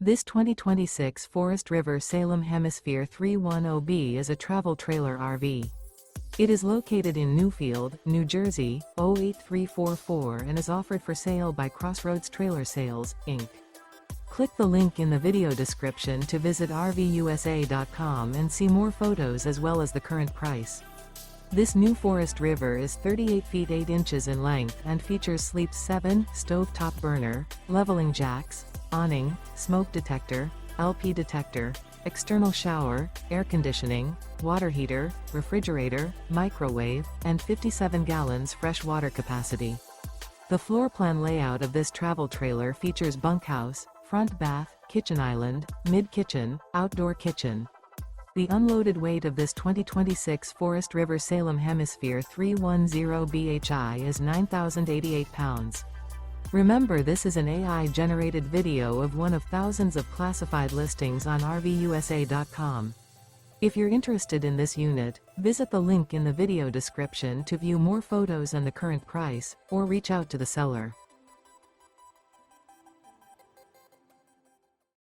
This 2026 Forest River Salem Hemisphere 310B is a travel trailer RV. It is located in Newfield, New Jersey, 08344 and is offered for sale by Crossroads Trailer Sales, Inc. Click the link in the video description to visit RVUSA.com and see more photos as well as the current price. This new Forest River is 38 feet 8 inches in length and features Sleep 7, stovetop burner, leveling jacks, awning, smoke detector, LP detector, external shower, air conditioning, water heater, refrigerator, microwave, and 57 gallons fresh water capacity. The floor plan layout of this travel trailer features bunkhouse, front bath, kitchen island, mid-kitchen, outdoor kitchen. The unloaded weight of this 2026 Forest River Salem Hemisphere 310 BHI is 9,088 pounds. Remember, this is an AI-generated video of one of thousands of classified listings on RVUSA.com. If you're interested in this unit, visit the link in the video description to view more photos and the current price, or reach out to the seller.